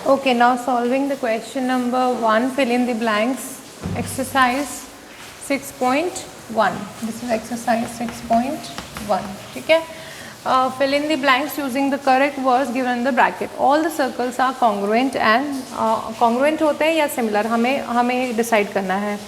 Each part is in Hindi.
Okay, now solving the question number 1, fill in the blanks, exercise 6.1. This is exercise 6.1. ठीक है, fill in the blanks using the correct words given in the bracket. All the circles are congruent and congruent होते हैं या similar, हमें decide करना है.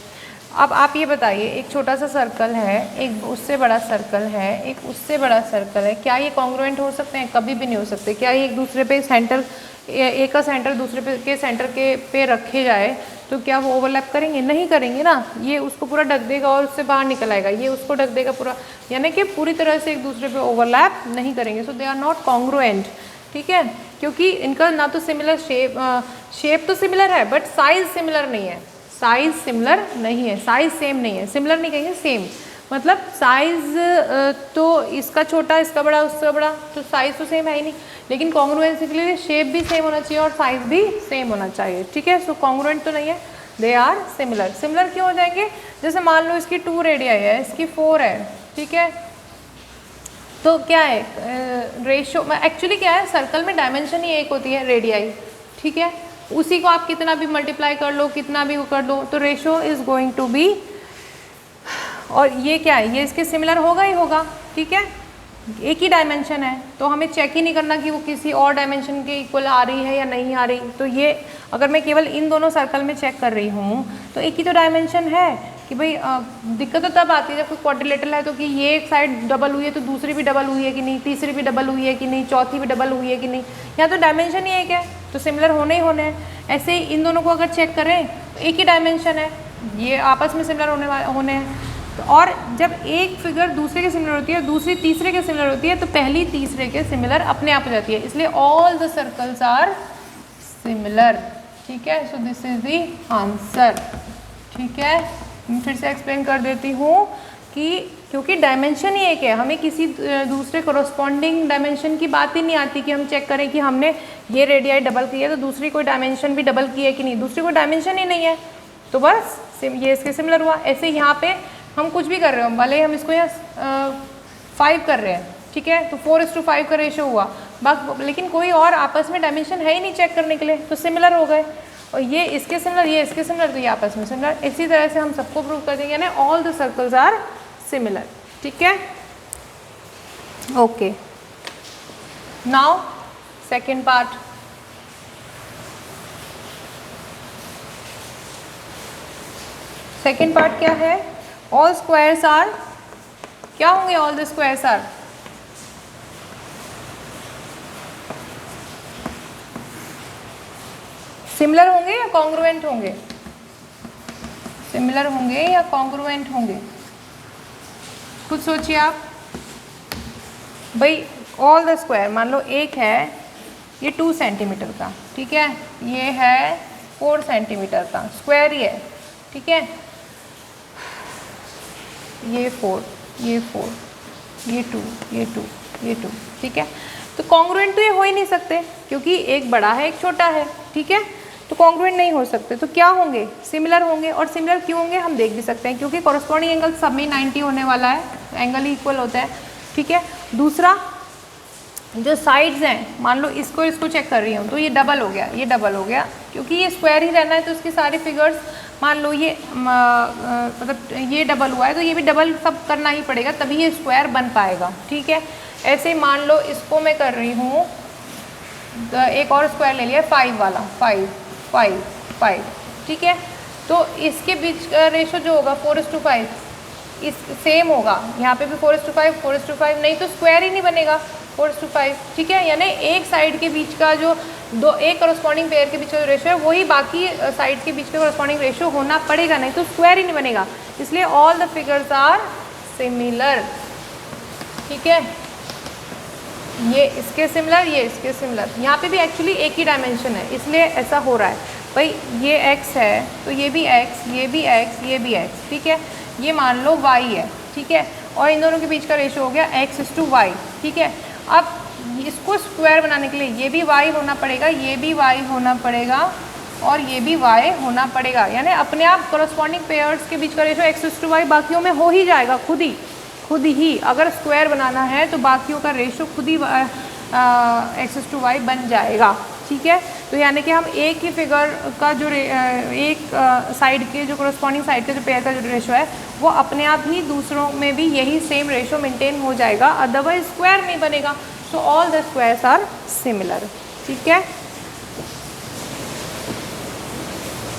अब आप ये बताइए, एक छोटा सा सर्कल है, एक उससे बड़ा सर्कल है, एक उससे बड़ा सर्कल है, क्या ये कॉन्ग्रुएंट हो सकते हैं? कभी भी नहीं हो सकते. क्या ये एक दूसरे पे सेंटर, एक का सेंटर दूसरे के सेंटर के पे रखे जाए तो क्या वो ओवरलैप करेंगे? नहीं करेंगे ना. ये उसको पूरा ढक देगा और उससे बाहर निकल आएगा, ये उसको ढक देगा पूरा, यानी कि पूरी तरह से एक दूसरे पे ओवरलैप नहीं करेंगे. सो दे आर नॉट कॉन्ग्रुएंट. ठीक है, क्योंकि इनका ना तो सिमिलर शेप तो सिमिलर है बट साइज सिमिलर नहीं है. साइज सिमिलर नहीं है, साइज सेम नहीं है. सिमिलर नहीं कहेंगे, सेम. मतलब साइज तो इसका छोटा, इसका बड़ा, उसका बड़ा, तो साइज तो सेम है ही नहीं. लेकिन कॉन्ग्रुएंसी के लिए शेप भी सेम होना चाहिए और साइज भी सेम होना चाहिए. ठीक है, सो कॉन्ग्रुएंट तो नहीं है, दे आर सिमिलर. सिमिलर क्यों हो जाएंगे? जैसे मान लो इसकी 2 रेडियाई है, इसकी 4 है. ठीक है, तो क्या है रेशो? एक्चुअली क्या है, सर्कल में डायमेंशन ही एक होती है, रेडियाई. ठीक है, उसी को आप कितना भी मल्टीप्लाई कर लो, कितना भी वो कर दो, तो ratio is going to be, और ये क्या है, ये इसके सिमिलर होगा ही होगा. ठीक है, एक ही डायमेंशन है तो हमें चेक ही नहीं करना कि वो किसी और डायमेंशन के इक्वल आ रही है या नहीं आ रही. तो ये अगर मैं केवल इन दोनों सर्कल में चेक कर रही हूँ तो एक ही तो डायमेंशन है कि भाई दिक्कत तो तब आती है जब कोई क्वाड्रिलेटरल है, तो कि ये एक साइड डबल हुई है तो दूसरी भी डबल हुई है कि नहीं, तीसरी भी डबल हुई है कि नहीं, चौथी भी डबल हुई है कि नहीं. यहाँ तो डायमेंशन ही एक है तो सिमिलर होने ही होने हैं. ऐसे ही इन दोनों को अगर चेक करें तो एक ही डायमेंशन है, ये आपस में सिमिलर होने हैं. तो और जब एक फिगर दूसरे के सिमिलर होती है, दूसरी तीसरे के सिमिलर होती है, तो पहली तीसरे के सिमिलर अपने आप हो जाती है. इसलिए all the circles are similar. ठीक है, so this is the answer. ठीक है, मैं फिर से एक्सप्लेन कर देती हूँ कि क्योंकि डायमेंशन ही एक है, हमें किसी दूसरे कोरोस्पॉन्डिंग डायमेंशन की बात ही नहीं आती कि हम चेक करें कि हमने ये रेडियाई डबल की है तो दूसरी कोई डायमेंशन भी डबल की है कि नहीं. दूसरी कोई डायमेंशन ही नहीं है तो बस ये इसके सिमिलर हुआ. ऐसे यहाँ पे हम कुछ भी कर रहे हो, भले हम इसको यहाँ 5 कर रहे हैं. ठीक है, तो 4:5 का रेशो हुआ, लेकिन कोई और आपस में डायमेंशन है ही नहीं चेक करने के लिए, तो सिमिलर हो गए. और ये इसके सिमिलर, ये इसके सिमिलर, तो ये आपस में सिमिलर. इसी तरह से हम सबको प्रूव कर देंगे, यानी all the circles are similar. ठीक है, okay. Now second part. Second part क्या है? ऑल स्क्वायर्स आर, क्या होंगे all the squares are? Similar होंगे या कॉन्ग्रुएंट होंगे? सिमिलर होंगे या कॉन्ग्रुएंट होंगे? कुछ सोचिए आप भाई. ऑल द स्क्वायर, मान लो एक है ये 2 सेंटीमीटर का, ठीक है, ये है 4 सेंटीमीटर का, स्क्वायर ही है. ठीक है, ये 4, ये 4, ये 2, ये 2, ये 2. ठीक है, तो कॉन्ग्रुएंट तो ये हो ही नहीं सकते क्योंकि एक बड़ा है एक छोटा है. ठीक है, तो कॉन्ग्रुएंट नहीं हो सकते. तो क्या होंगे? सिमिलर होंगे. और सिमिलर क्यों होंगे हम देख भी सकते हैं, क्योंकि कॉरस्पॉन्डिंग एंगल सब में 90 होने वाला है, एंगल ही इक्वल होता है. ठीक है, दूसरा जो साइड्स हैं, मान लो इसको चेक कर रही हूँ तो ये डबल हो गया, ये डबल हो गया, क्योंकि ये स्क्वायर ही रहना है तो उसकी सारी फिगर्स, मान लो ये मतलब ये डबल हुआ है तो ये भी डबल सब करना ही पड़ेगा तभी ये स्क्वायर बन पाएगा. ठीक है, ऐसे ही मान लो इसको मैं कर रही हूँ, एक और स्क्वायर ले लिया 5 वाला, 5, 5, 5. ठीक है, तो इसके बीच का रेशो जो होगा 4:5 इस सेम होगा. यहाँ पे भी 4:5, 4:5, नहीं तो स्क्वायर ही नहीं बनेगा 4:5. ठीक है, यानी एक साइड के बीच का जो एक करस्पॉन्डिंग पेयर के बीच का जो रेशो है वही बाकी साइड के बीच का करस्पॉन्डिंग रेशो होना पड़ेगा, नहीं तो स्क्वायर ही नहीं बनेगा. इसलिए all the figures are similar. ठीक है, ये इसके सिमिलर, ये इसके सिमिलर. यहाँ पे भी एक्चुअली एक ही डायमेंशन है इसलिए ऐसा हो रहा है. भाई ये x है तो ये भी x, ये भी x, ये भी x. ठीक है, ये मान लो y है. ठीक है, और इन दोनों के बीच का रेशो हो गया x:y. ठीक है, अब इसको स्क्वायर बनाने के लिए ये भी y होना पड़ेगा, ये भी y होना पड़ेगा और ये भी y होना पड़ेगा. यानी अपने आप करस्पॉन्डिंग पेयर्स के बीच का रेशो x:y बाकियों में हो ही जाएगा खुद ही. अगर स्क्वायर बनाना है तो बाकियों का रेशो खुद ही x:y बन जाएगा. ठीक है, तो यानी कि हम एक ही फिगर का जो एक साइड के जो करस्पॉन्डिंग साइड का जो पेयर का जो रेशो है वो अपने आप ही दूसरों में भी यही सेम रेशो मेंटेन हो जाएगा, अदरवाइज स्क्वायर नहीं बनेगा। So all the squares are similar. ठीक है,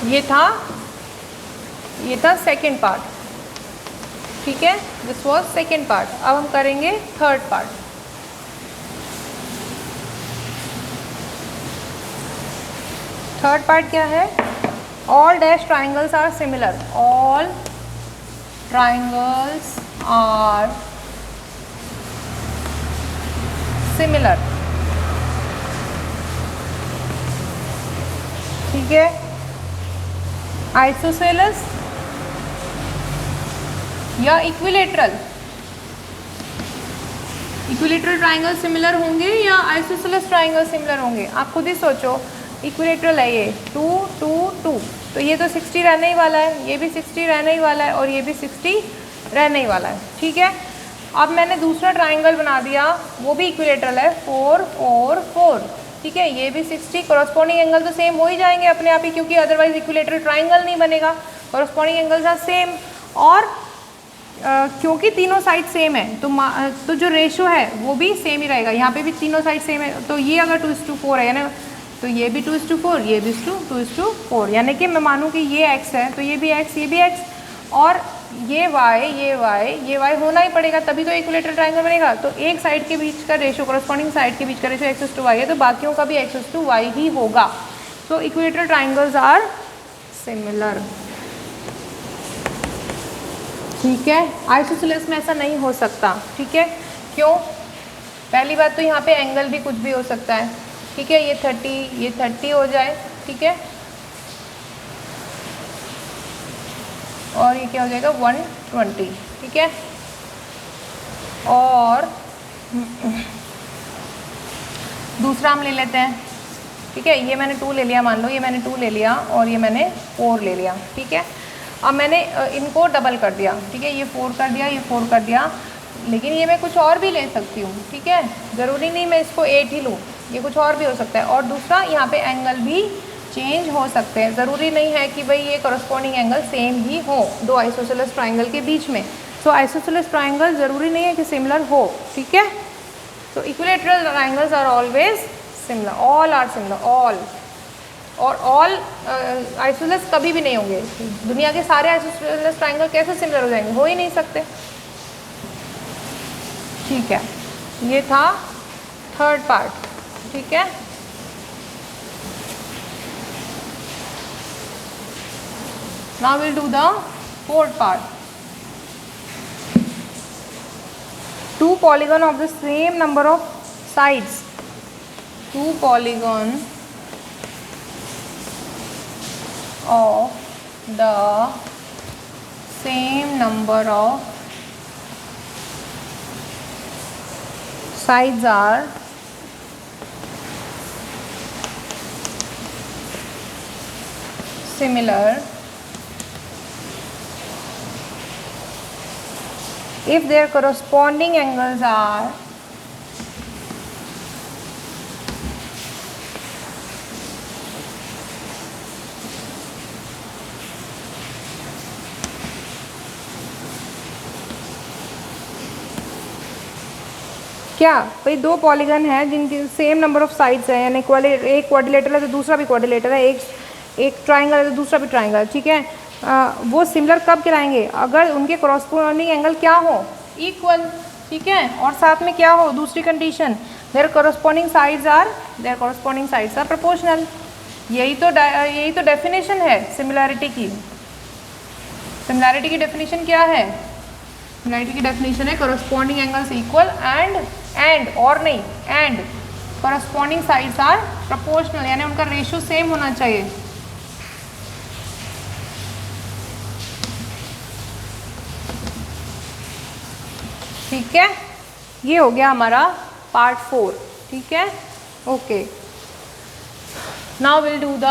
ये था सेकेंड पार्ट। ठीक है, दिस वॉज सेकेंड पार्ट। अब हम करेंगे थर्ड पार्ट। थर्ड पार्ट क्या है? All dash triangles are similar. All triangles are similar. ठीक है, आइसोसेलेस या इक्विलेटरल, इक्विलेटरल ट्राइंगल सिमिलर होंगे या आइसोसेलेस ट्राइंगल सिमिलर होंगे? आप खुद ही सोचो। इक्विलेटरल है ये 2 2 2, तो ये तो 60 रहने ही वाला है, ये भी 60 रहने ही वाला है और ये भी 60 रहने ही वाला है। ठीक है, अब मैंने दूसरा ट्राइंगल बना दिया, वो भी इक्विलेटरल है 4 4 4। ठीक है, ये भी 60, कॉरस्पॉन्डिंग एंगल तो सेम हो ही जाएंगे अपने आप ही, क्योंकि अदरवाइज इक्विलेटरल ट्राइंगल नहीं बनेगा। कॉरस्पॉन्डिंग एंगल्स आर सेम, और क्योंकि तीनों साइड सेम है तो जो रेशो है वो भी सेम ही रहेगा। यहाँ पे भी तीनों साइड सेम है, तो ये अगर 2:4 है ना, तो ये भी 2:4, ये भी 2:4, यानी कि मैं मानूँ कि ये x है तो ये भी x, ये भी x, और ये y होना ही पड़ेगा, तभी तो इक्विलेटरल ट्राइंगल बनेगा। तो एक साइड के बीच का रेशो, कॉरस्पॉन्डिंग साइड के बीच का रेशो x:y है, तो बाकियों का भी x:y ही होगा। तो इक्विलेटरल ट्राइंगल्स आर सिमिलर। ठीक है, आइसोसेलेस में ऐसा नहीं हो सकता। ठीक है, क्यों? पहली बात तो यहाँ पे एंगल भी कुछ भी हो सकता है। ठीक है, ये 30 हो जाए। ठीक है, और ये क्या हो जाएगा 120। ठीक है, और दूसरा हम ले लेते हैं। ठीक है, ये मैंने 2 ले लिया, मान लो ये मैंने 2 ले लिया और ये मैंने 4 ले लिया। ठीक है, अब मैंने इनको डबल कर दिया। ठीक है, ये 4 कर दिया, ये 4 कर दिया, लेकिन ये मैं कुछ और भी ले सकती हूँ। ठीक है, ज़रूरी नहीं मैं इसको 8 ही लूँ, ये कुछ और भी हो सकता है। और दूसरा, यहाँ पे एंगल भी चेंज हो सकते हैं, ज़रूरी नहीं है कि भाई ये कॉरस्पॉन्डिंग एंगल सेम ही हो दो आइसोसेलेस ट्राइंगल के बीच में। सो आइसोसेलेस ट्राइंगल ज़रूरी नहीं है कि सिमिलर हो। ठीक है, तो equilateral triangles are always similar, all are similar, all. और ऑल आइसोसेलेस कभी भी नहीं होंगे। दुनिया के सारे आइसोसेलेस ट्राइंगल कैसे सिमिलर हो जाएंगे? हो ही नहीं सकते। ठीक है, ये था थर्ड पार्ट। ठीक है, now will do the fourth part. Two polygon of the same number of sides. Two polygon of the same number of sides are similar if their corresponding angles are क्या? भाई दो पॉलीगन है जिनकी सेम नंबर ऑफ साइड्स है, यानी एक क्वाड्रिलेटरल है तो दूसरा भी क्वाड्रिलेटरल है, एक ट्राइंगल है तो दूसरा भी ट्राइंगल। ठीक है, वो सिमिलर कब कहलाएंगे? अगर उनके कॉरस्पॉन्डिंग एंगल क्या हो? इक्वल। ठीक है, और साथ में क्या हो? दूसरी condition, there corresponding sides are proportional. यही तो डेफिनेशन है सिमिलैरिटी की। सिमिलैरिटी की डेफिनेशन क्या है? सिमिलैरिटी की डेफिनेशन है कॉरस्पॉन्डिंग एंगल्स इक्वल एंड और नहीं and corresponding sides are proportional, यानी उनका रेशियो सेम होना चाहिए। ठीक है, ये हो गया हमारा पार्ट 4। ठीक है, okay, now will do the